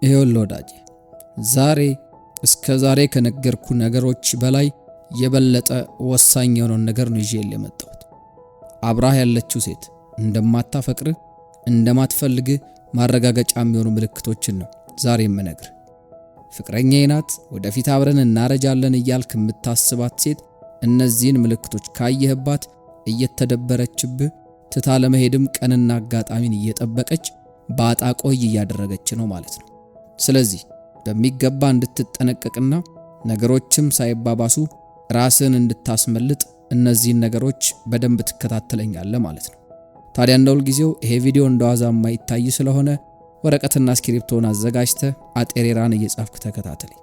ይኸውልህ ወዳጄ፣ እስከ ዛሬ ከነገርኩ ነገሮች በላይ የበለጠ ወሳኝ የሆነውን ነገር ነው ይዤልህ የመጣሁት። አብራህ ያለችው ሴት እንደማታፈቅርህ እንደማትፈልግህ ማረጋገጫ የሚሆኑ ምልክቶችን ነው ዛሬ የምነግርህ። ፍቅረኛዬ ናት፣ ወደፊት አብረን እናረጃለን እያልክ የምታስባት ሴት እነዚህን ምልክቶች ካየህባት እየተደበረችብህ ትታ ለመሄድም ቀንና አጋጣሚን እየጠበቀች ባጣ ቆይ እያደረገች ነው ማለት ነው። ስለዚህ በሚገባ እንድትጠነቀቅና ነገሮችም ሳይባባሱ ራስን እንድታስመልጥ እነዚህን ነገሮች በደንብ ትከታተለኛለህ ማለት ነው። ታዲያ እንደሁል ጊዜው ይሄ ቪዲዮ እንደዋዛ የማይታይ ስለሆነ ወረቀትና እስክሪፕቶን አዘጋጅተህ አጤሬራን እየጻፍክ ተከታተለኝ።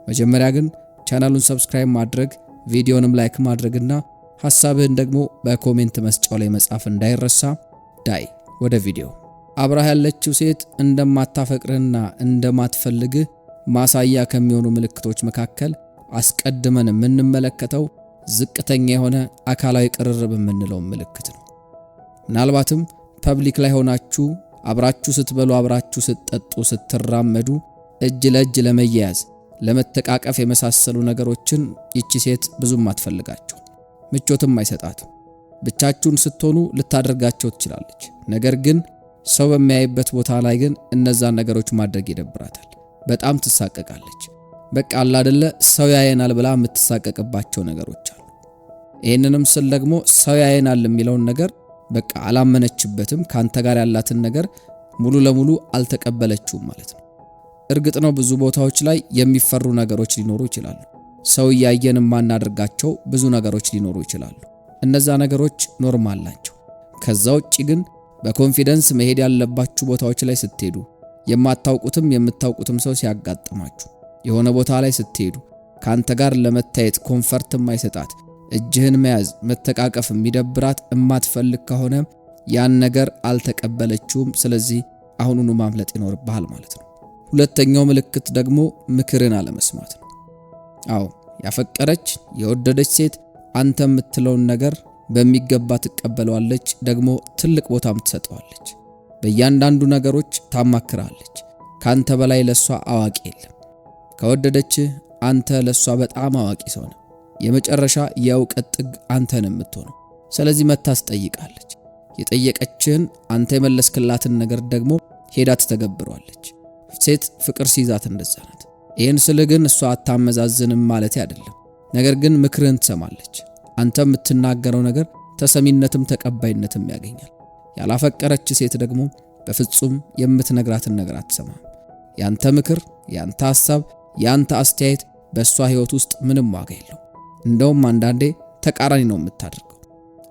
መጀመሪያ ግን ቻናሉን ሰብስክራይብ ማድረግ፣ ቪዲዮንም ላይክ ማድረግና ሐሳብህን ደግሞ በኮሜንት መስጫው ላይ መጻፍ እንዳይረሳ። ዳይ ወደ ቪዲዮ። አብራህ ያለችው ሴት እንደማታፈቅርህና እንደማትፈልግህ ማሳያ ከሚሆኑ ምልክቶች መካከል አስቀድመን የምንመለከተው ዝቅተኛ የሆነ አካላዊ ቅርርብ የምንለው ምልክት ነው። ምናልባትም ፐብሊክ ላይ ሆናችሁ አብራችሁ ስትበሉ፣ አብራችሁ ስትጠጡ፣ ስትራመዱ እጅ ለእጅ ለመያያዝ ለመተቃቀፍ የመሳሰሉ ነገሮችን ይቺ ሴት ብዙም አትፈልጋቸው፣ ምቾትም አይሰጣትም። ብቻችሁን ስትሆኑ ልታደርጋቸው ትችላለች። ነገር ግን ሰው በሚያይበት ቦታ ላይ ግን እነዛን ነገሮች ማድረግ ይደብራታል። በጣም ትሳቀቃለች። በቃ አለ አይደለ ሰው ያየናል ብላ የምትሳቀቅባቸው ነገሮች አሉ። ይሄንንም ስል ደግሞ ሰው ያየናል የሚለውን ነገር በቃ አላመነችበትም። ካንተ ጋር ያላትን ነገር ሙሉ ለሙሉ አልተቀበለችውም ማለት ነው። እርግጥ ነው ብዙ ቦታዎች ላይ የሚፈሩ ነገሮች ሊኖሩ ይችላሉ። ሰው ያየን ማናደርጋቸው ብዙ ነገሮች ሊኖሩ ይችላሉ። እነዛ ነገሮች ኖርማል ናቸው። ከዛ ውጪ ግን በኮንፊደንስ መሄድ ያለባችሁ ቦታዎች ላይ ስትሄዱ፣ የማታውቁትም የምታውቁትም ሰው ሲያጋጥማችሁ፣ የሆነ ቦታ ላይ ስትሄዱ ካንተ ጋር ለመታየት ኮንፈርት የማይሰጣት እጅህን መያዝ መተቃቀፍ የሚደብራት የማትፈልግ ከሆነ ያን ነገር አልተቀበለችውም። ስለዚህ አሁኑኑ ማምለጥ ይኖርብሃል ማለት ነው። ሁለተኛው ምልክት ደግሞ ምክርን አለመስማት ነው። አዎ ያፈቀረች የወደደች ሴት አንተ የምትለውን ነገር በሚገባ ትቀበለዋለች፣ ደግሞ ትልቅ ቦታም ትሰጠዋለች። በእያንዳንዱ ነገሮች ታማክራለች። ካንተ በላይ ለሷ አዋቂ የለም። ከወደደች አንተ ለሷ በጣም አዋቂ ሰው ነህ። የመጨረሻ የእውቀት ጥግ አንተን የምትሆነው። ስለዚህ መታስ ጠይቃለች። የጠየቀችህን አንተ የመለስክላትን ነገር ደግሞ ሄዳ ትተገብሯለች። ሴት ፍቅር ሲይዛት እንደዛ ናት። ይህን ስልህ ግን እሷ አታመዛዝንም ማለት አይደለም። ነገር ግን ምክርህን ትሰማለች። አንተ የምትናገረው ነገር ተሰሚነትም ተቀባይነትም ያገኛል። ያላፈቀረች ሴት ደግሞ በፍጹም የምትነግራትን ነገር አትሰማም። ያንተ ምክር፣ ያንተ ሐሳብ፣ ያንተ አስተያየት በእሷ ሕይወት ውስጥ ምንም ዋጋ የለው። እንደውም አንዳንዴ ተቃራኒ ነው የምታደርገው።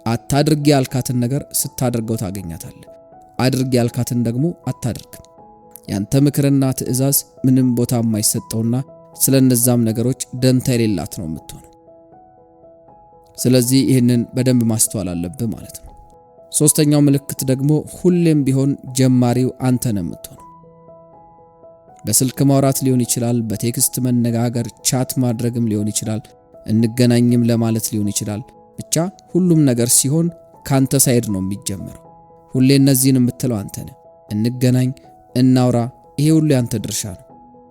አታድርጊ ያልካትን ነገር ስታደርገው ታገኛታለህ። አድርጊ ያልካትን ደግሞ አታደርግም። ያንተ ምክርና ትዕዛዝ ምንም ቦታ የማይሰጠውና ስለነዛም ነገሮች ደንታ የሌላት ነው የምትሆነው። ስለዚህ ይህንን በደንብ ማስተዋል አለብህ ማለት ነው። ሶስተኛው ምልክት ደግሞ ሁሌም ቢሆን ጀማሪው አንተ ነው የምትሆነው። በስልክ ማውራት ሊሆን ይችላል፣ በቴክስት መነጋገር፣ ቻት ማድረግም ሊሆን ይችላል፣ እንገናኝም ለማለት ሊሆን ይችላል። ብቻ ሁሉም ነገር ሲሆን ካንተ ሳይድ ነው የሚጀምረው። ሁሌ እነዚህን የምትለው አንተ ነህ። እንገናኝ፣ እናውራ፣ ይሄ ሁሉ ያንተ ድርሻ ነው።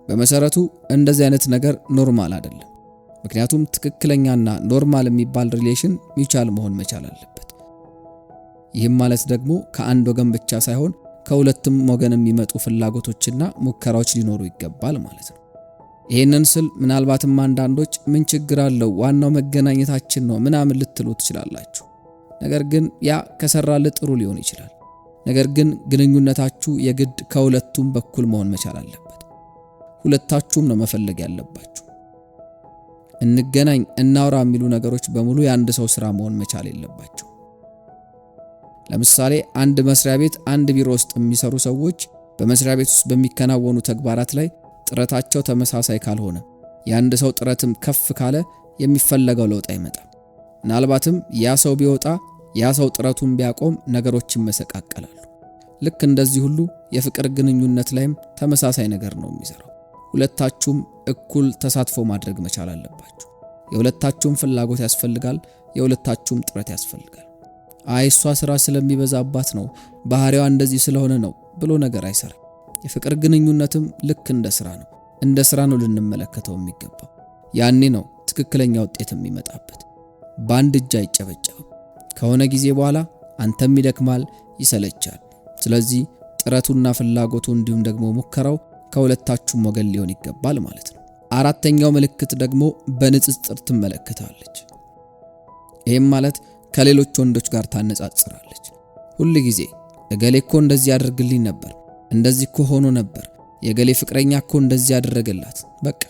በመሰረቱ እንደዚህ አይነት ነገር ኖርማል አይደለም። ምክንያቱም ትክክለኛና ኖርማል የሚባል ሪሌሽን ሚቻል መሆን መቻል አለበት። ይህም ማለት ደግሞ ከአንድ ወገን ብቻ ሳይሆን ከሁለቱም ወገን የሚመጡ ፍላጎቶችና ሙከራዎች ሊኖሩ ይገባል ማለት ነው። ይሄንን ስል ምናልባትም አንዳንዶች ምን ችግር አለው ዋናው መገናኘታችን ነው ምናምን ልትሉ ትችላላችሁ። ነገር ግን ያ ከሰራልህ ጥሩ ሊሆን ይችላል። ነገር ግን ግንኙነታችሁ የግድ ከሁለቱም በኩል መሆን መቻል አለበት። ሁለታችሁም ነው መፈለግ ያለባችሁ። እንገናኝ፣ እናውራ የሚሉ ነገሮች በሙሉ የአንድ ሰው ስራ መሆን መቻል የለባቸው። ለምሳሌ አንድ መስሪያ ቤት፣ አንድ ቢሮ ውስጥ የሚሰሩ ሰዎች በመስሪያ ቤት ውስጥ በሚከናወኑ ተግባራት ላይ ጥረታቸው ተመሳሳይ ካልሆነ፣ የአንድ ሰው ጥረትም ከፍ ካለ የሚፈለገው ለውጥ አይመጣም። ምናልባትም ያ ሰው ቢወጣ፣ ያ ሰው ጥረቱን ቢያቆም ነገሮች ይመሰቃቀላሉ። ልክ እንደዚህ ሁሉ የፍቅር ግንኙነት ላይም ተመሳሳይ ነገር ነው የሚሰራው። ሁለታችሁም እኩል ተሳትፎ ማድረግ መቻል አለባችሁ። የሁለታችሁም ፍላጎት ያስፈልጋል፣ የሁለታችሁም ጥረት ያስፈልጋል። እሷ ስራ ስለሚበዛባት ነው፣ ባህሪዋ እንደዚህ ስለሆነ ነው ብሎ ነገር አይሰራም። የፍቅር ግንኙነትም ልክ እንደ ስራ ነው። እንደ ስራ ነው ልንመለከተው የሚገባው። ያኔ ነው ትክክለኛ ውጤት የሚመጣበት። በአንድ እጅ አይጨበጨብም። ከሆነ ጊዜ በኋላ አንተም ይደክማል፣ ይሰለቻል። ስለዚህ ጥረቱና ፍላጎቱ እንዲሁም ደግሞ ሙከራው ከሁለታችሁም ወገን ሊሆን ይገባል ማለት ነው። አራተኛው ምልክት ደግሞ በንጽጽር ትመለከታለች። ይህም ማለት ከሌሎች ወንዶች ጋር ታነጻጽራለች። ሁል ጊዜ እገሌ እኮ እንደዚህ ያደርግልኝ ነበር፣ እንደዚህ እኮ ሆኖ ነበር፣ የገሌ ፍቅረኛ እኮ እንደዚህ ያደረገላት። በቃ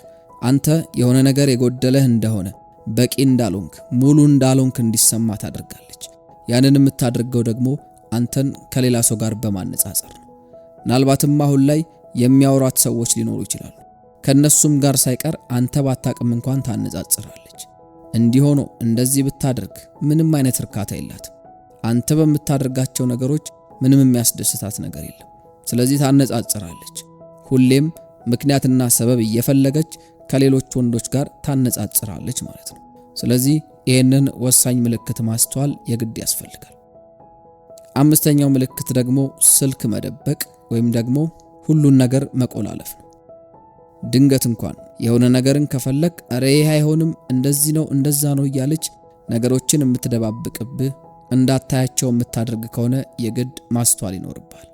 አንተ የሆነ ነገር የጎደለህ እንደሆነ፣ በቂ እንዳልሆንክ፣ ሙሉ እንዳልሆንክ እንዲሰማ ታደርጋለች። ያንን የምታደርገው ደግሞ አንተን ከሌላ ሰው ጋር በማነጻጸር ነው። ምናልባትም አሁን ላይ የሚያወሯት ሰዎች ሊኖሩ ይችላሉ። ከነሱም ጋር ሳይቀር አንተ ባታቅም እንኳን ታነጻጽራለች። እንዲሆኖ እንደዚህ ብታደርግ ምንም አይነት እርካታ የላትም። አንተ በምታደርጋቸው ነገሮች ምንም የሚያስደስታት ነገር የለም። ስለዚህ ታነጻጽራለች። ሁሌም ምክንያትና ሰበብ እየፈለገች ከሌሎች ወንዶች ጋር ታነጻጽራለች ማለት ነው። ስለዚህ ይህንን ወሳኝ ምልክት ማስተዋል የግድ ያስፈልጋል። አምስተኛው ምልክት ደግሞ ስልክ መደበቅ ወይም ደግሞ ሁሉን ነገር መቆላለፍ ነው። ድንገት እንኳን የሆነ ነገርን ከፈለክ አረ ይሄ አይሆንም፣ እንደዚህ ነው፣ እንደዛ ነው እያለች ነገሮችን የምትደባብቅብህ እንዳታያቸው የምታደርግ ከሆነ የግድ ማስተዋል ይኖርብሃል።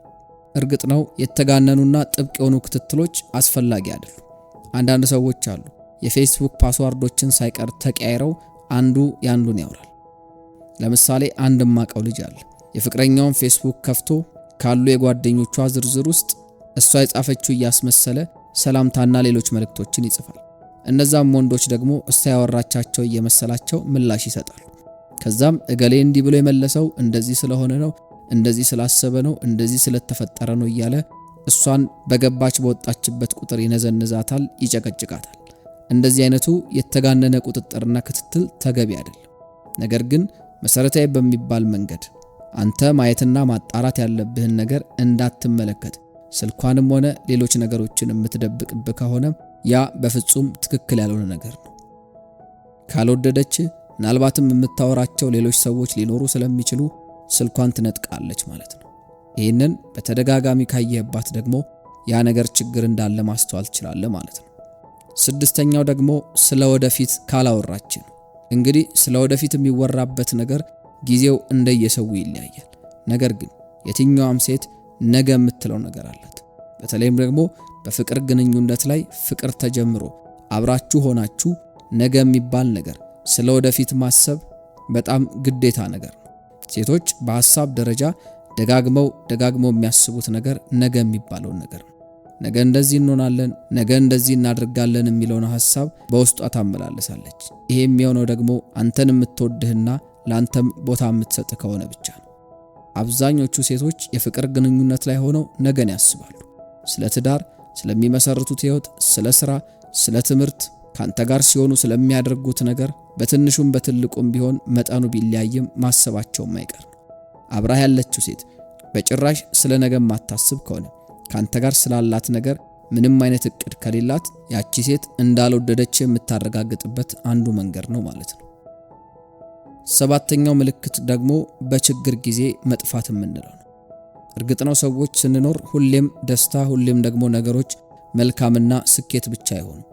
እርግጥ ነው የተጋነኑና ጥብቅ የሆኑ ክትትሎች አስፈላጊ አይደሉም። አንዳንድ ሰዎች አሉ የፌስቡክ ፓስዋርዶችን ሳይቀር ተቀያይረው አንዱ ያንዱን ያወራል። ለምሳሌ አንድ ማቀው ልጅ አለ። የፍቅረኛውን ፌስቡክ ከፍቶ ካሉ የጓደኞቿ ዝርዝር ውስጥ እሷ የጻፈችው እያስመሰለ ሰላምታና ሌሎች መልእክቶችን ይጽፋል። እነዛም ወንዶች ደግሞ እሷ ያወራቻቸው እየመሰላቸው ምላሽ ይሰጣሉ። ከዛም እገሌ እንዲህ ብሎ የመለሰው እንደዚህ ስለሆነ ነው፣ እንደዚህ ስላሰበ ነው፣ እንደዚህ ስለተፈጠረ ነው እያለ እሷን በገባች በወጣችበት ቁጥር ይነዘንዛታል፣ ይጨቀጭቃታል። እንደዚህ አይነቱ የተጋነነ ቁጥጥርና ክትትል ተገቢ አይደለም። ነገር ግን መሰረታዊ በሚባል መንገድ አንተ ማየትና ማጣራት ያለብህን ነገር እንዳትመለከት ስልኳንም ሆነ ሌሎች ነገሮችን የምትደብቅብህ ከሆነ ያ በፍጹም ትክክል ያልሆነ ነገር ነው። ካልወደደች ምናልባትም የምታወራቸው ሌሎች ሰዎች ሊኖሩ ስለሚችሉ ስልኳን ትነጥቃለች ማለት ነው። ይህንን በተደጋጋሚ ካየህባት ደግሞ ያ ነገር ችግር እንዳለ ማስተዋል ትችላለህ ማለት ነው። ስድስተኛው ደግሞ ስለ ወደፊት ካላወራች ነው። እንግዲህ ስለ ወደፊት የሚወራበት ነገር ጊዜው እንደየሰው ይለያያል። ነገር ግን የትኛዋም ሴት ነገ የምትለው ነገር አላት። በተለይም ደግሞ በፍቅር ግንኙነት ላይ ፍቅር ተጀምሮ አብራችሁ ሆናችሁ ነገ የሚባል ነገር ስለ ወደፊት ማሰብ በጣም ግዴታ ነገር ነው። ሴቶች በሐሳብ ደረጃ ደጋግመው የሚያስቡት ነገር ነገ የሚባለውን ነገር ነው። ነገ እንደዚህ እንሆናለን፣ ነገ እንደዚህ እናደርጋለን የሚለውን ሐሳብ በውስጧ ታመላለሳለች። ይሄ የሚሆነው ደግሞ አንተን የምትወድህና ላንተም ቦታ የምትሰጥ ከሆነ ብቻ ነው። አብዛኞቹ ሴቶች የፍቅር ግንኙነት ላይ ሆነው ነገን ያስባሉ። ስለ ትዳር፣ ስለሚመሰርቱት ህይወት፣ ስለ ስራ፣ ስለ ትምህርት፣ ካንተ ጋር ሲሆኑ ስለሚያደርጉት ነገር በትንሹም በትልቁም ቢሆን መጠኑ ቢለያይም ማሰባቸው የማይቀር ነው። አብራህ ያለችው ሴት በጭራሽ ስለ ነገ ማታስብ ከሆነ ካንተ ጋር ስላላት ነገር ምንም አይነት እቅድ ከሌላት ያቺ ሴት እንዳልወደደች የምታረጋግጥበት አንዱ መንገድ ነው ማለት ነው። ሰባተኛው ምልክት ደግሞ በችግር ጊዜ መጥፋት የምንለው ነው። እርግጥ ነው ሰዎች ስንኖር ሁሌም ደስታ፣ ሁሌም ደግሞ ነገሮች መልካምና ስኬት ብቻ አይሆኑም።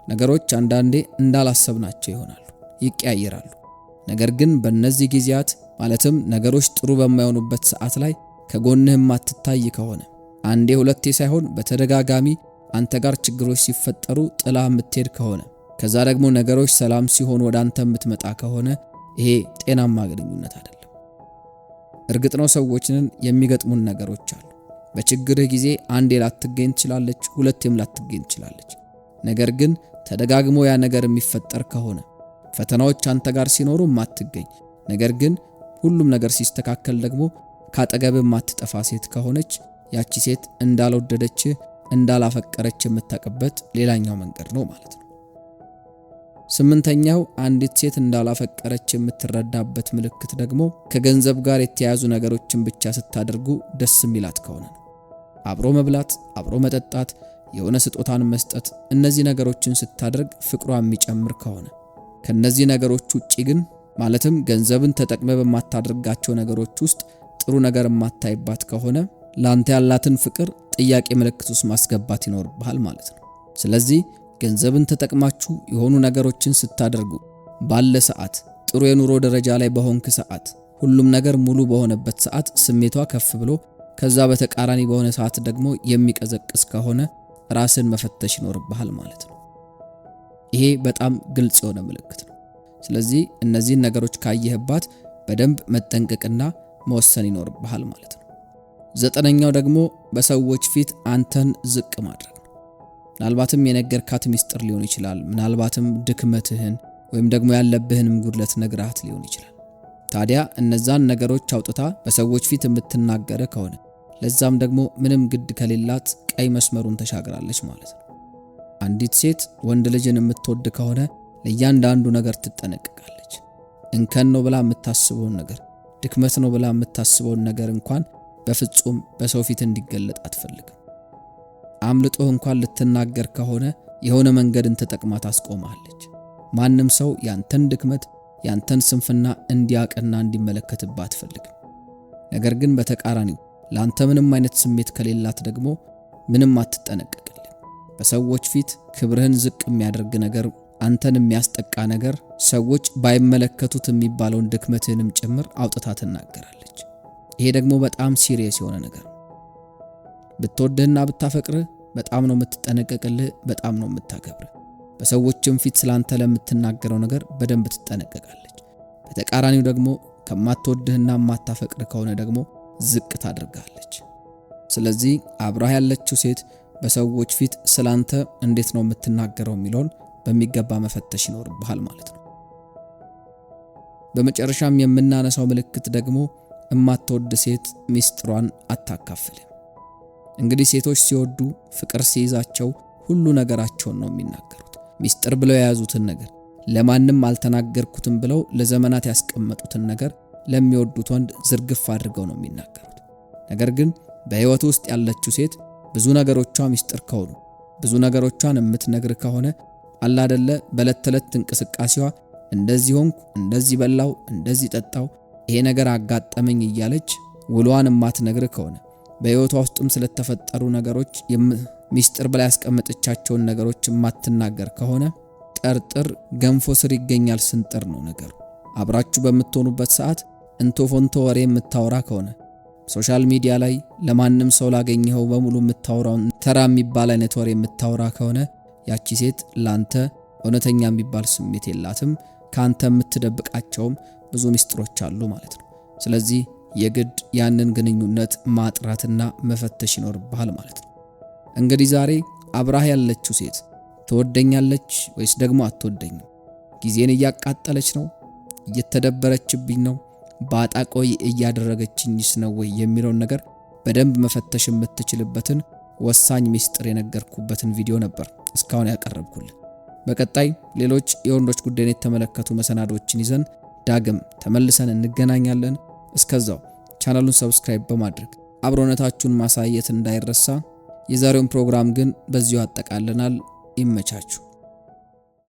ነገሮች አንዳንዴ እንዳላሰብናቸው ይሆናሉ፣ ይቀያየራሉ። ነገር ግን በእነዚህ ጊዜያት ማለትም ነገሮች ጥሩ በማይሆኑበት ሰዓት ላይ ከጎንህም አትታይ ከሆነ አንዴ ሁለቴ ሳይሆን በተደጋጋሚ አንተ ጋር ችግሮች ሲፈጠሩ ጥላ የምትሄድ ከሆነ ከዛ ደግሞ ነገሮች ሰላም ሲሆኑ ወደ አንተ የምትመጣ ከሆነ ይሄ ጤናማ ግንኙነት አይደለም። እርግጥ ነው ሰዎችን የሚገጥሙን ነገሮች አሉ። በችግርህ ጊዜ አንዴ ላትገኝ ትችላለች፣ ሁለቴም ላትገኝ ትችላለች። ነገር ግን ተደጋግሞ ያ ነገር የሚፈጠር ከሆነ ፈተናዎች አንተ ጋር ሲኖሩ ማትገኝ፣ ነገር ግን ሁሉም ነገር ሲስተካከል ደግሞ ካጠገብህ ማትጠፋ ሴት ከሆነች ያቺ ሴት እንዳልወደደች እንዳላፈቀረች የምታውቅበት ሌላኛው መንገድ ነው ማለት ነው። ስምንተኛው አንዲት ሴት እንዳላፈቀረች የምትረዳበት ምልክት ደግሞ ከገንዘብ ጋር የተያያዙ ነገሮችን ብቻ ስታደርጉ ደስ የሚላት ከሆነ ነው። አብሮ መብላት፣ አብሮ መጠጣት፣ የሆነ ስጦታን መስጠት፣ እነዚህ ነገሮችን ስታደርግ ፍቅሯ የሚጨምር ከሆነ ከነዚህ ነገሮች ውጪ ግን ማለትም ገንዘብን ተጠቅመ በማታደርጋቸው ነገሮች ውስጥ ጥሩ ነገር የማታይባት ከሆነ ላንተ ያላትን ፍቅር ጥያቄ ምልክት ውስጥ ማስገባት ይኖርብሃል ማለት ነው። ስለዚህ ገንዘብን ተጠቅማችሁ የሆኑ ነገሮችን ስታደርጉ ባለ ሰዓት፣ ጥሩ የኑሮ ደረጃ ላይ በሆንክ ሰዓት፣ ሁሉም ነገር ሙሉ በሆነበት ሰዓት ስሜቷ ከፍ ብሎ ከዛ በተቃራኒ በሆነ ሰዓት ደግሞ የሚቀዘቅስ ከሆነ ራስን መፈተሽ ይኖርብሃል ማለት ነው። ይሄ በጣም ግልጽ የሆነ ምልክት ነው። ስለዚህ እነዚህን ነገሮች ካየህባት በደንብ መጠንቀቅና መወሰን ይኖርብሃል ማለት ነው። 9ኛው ደግሞ በሰዎች ፊት አንተን ዝቅ ማድረግ ነው። ምናልባትም የነገርካት ሚስጥር ሊሆን ይችላል። ምናልባትም ድክመትህን ወይም ደግሞ ያለብህንም ጉድለት ነግራት ሊሆን ይችላል። ታዲያ እነዛን ነገሮች አውጥታ በሰዎች ፊት የምትናገረ ከሆነ ለዛም ደግሞ ምንም ግድ ከሌላት ቀይ መስመሩን ተሻግራለች ማለት ነው። አንዲት ሴት ወንድ ልጅን የምትወድ ከሆነ ለእያንዳንዱ ነገር ትጠነቀቃለች። እንከን ነው ብላ የምታስበውን ነገር፣ ድክመት ነው ብላ የምታስበውን ነገር እንኳን በፍጹም በሰው ፊት እንዲገለጥ አትፈልግም። አምልጦህ እንኳን ልትናገር ከሆነ የሆነ መንገድን ተጠቅማ ታስቆማለች። ማንም ሰው ያንተን ድክመት ያንተን ስንፍና እንዲያቀና እንዲመለከትባት አትፈልግም። ነገር ግን በተቃራኒው ላንተ ምንም አይነት ስሜት ከሌላት ደግሞ ምንም አትጠነቀቅልህ። በሰዎች ፊት ክብርህን ዝቅ የሚያደርግ ነገር፣ አንተን የሚያስጠቃ ነገር፣ ሰዎች ባይመለከቱት የሚባለውን ድክመትህንም ጭምር አውጥታ ትናገራለች። ይሄ ደግሞ በጣም ሲሪየስ የሆነ ነገር ነው። ብትወድህና ብታፈቅርህ በጣም ነው የምትጠነቀቅልህ፣ በጣም ነው የምታከብርህ። በሰዎችም ፊት ስላንተ ለምትናገረው ነገር በደንብ ትጠነቀቃለች። በተቃራኒው ደግሞ ከማትወድህና የማታፈቅርህ ከሆነ ደግሞ ዝቅ ታደርጋለች። ስለዚህ አብራህ ያለችው ሴት በሰዎች ፊት ስላንተ እንዴት ነው የምትናገረው የሚለውን በሚገባ መፈተሽ ይኖርብሃል ማለት ነው። በመጨረሻም የምናነሳው ምልክት ደግሞ የማትወድ ሴት ሚስጥሯን አታካፍልም። እንግዲህ ሴቶች ሲወዱ፣ ፍቅር ሲይዛቸው ሁሉ ነገራቸውን ነው የሚናገሩት። ሚስጥር ብለው የያዙትን ነገር፣ ለማንም አልተናገርኩትም ብለው ለዘመናት ያስቀመጡትን ነገር ለሚወዱት ወንድ ዝርግፍ አድርገው ነው የሚናገሩት። ነገር ግን በህይወት ውስጥ ያለችው ሴት ብዙ ነገሮቿ ሚስጥር ከሆኑ፣ ብዙ ነገሮቿን የምትነግር ከሆነ አላደለ በዕለት ተዕለት እንቅስቃሴዋ እንደዚህ ሆንኩ፣ እንደዚህ በላው፣ እንደዚህ ጠጣው፣ ይሄ ነገር አጋጠመኝ እያለች ውሏን የማትነግር ከሆነ በህይወቷ ውስጥም ስለተፈጠሩ ነገሮች ሚስጥር ብላ ያስቀመጠቻቸውን ነገሮች የማትናገር ከሆነ ጠርጥር ገንፎ ስር ይገኛል ስንጥር ነው ነገሩ። አብራችሁ በምትሆኑበት ሰዓት እንቶ ፎንቶ ወሬ የምታወራ ከሆነ ሶሻል ሚዲያ ላይ ለማንም ሰው ላገኘው በሙሉ የምታወራውን ተራ የሚባል አይነት ወሬ የምታወራ ከሆነ ያቺ ሴት ላንተ እውነተኛ የሚባል ስሜት የላትም። ካንተ የምትደብቃቸውም ብዙ ሚስጥሮች አሉ ማለት ነው። ስለዚህ የግድ ያንን ግንኙነት ማጥራትና መፈተሽ ይኖርብሃል ማለት ነው። እንግዲህ ዛሬ አብራህ ያለችው ሴት ትወደኛለች ወይስ ደግሞ አትወደኝም? ጊዜን እያቃጠለች ነው? እየተደበረችብኝ ነው? ባጣቆይ እያደረገችኝስ ነው ወይ የሚለውን ነገር በደንብ መፈተሽ የምትችልበትን ወሳኝ ሚስጥር የነገርኩበትን ቪዲዮ ነበር እስካሁን ያቀረብኩልህ። በቀጣይ ሌሎች የወንዶች ጉዳይን የተመለከቱ መሰናዶችን ይዘን ዳግም ተመልሰን እንገናኛለን። እስከዛው ቻናሉን ሰብስክራይብ በማድረግ አብሮነታችሁን ማሳየት እንዳይረሳ። የዛሬውን ፕሮግራም ግን በዚሁ አጠቃለናል። ይመቻችሁ።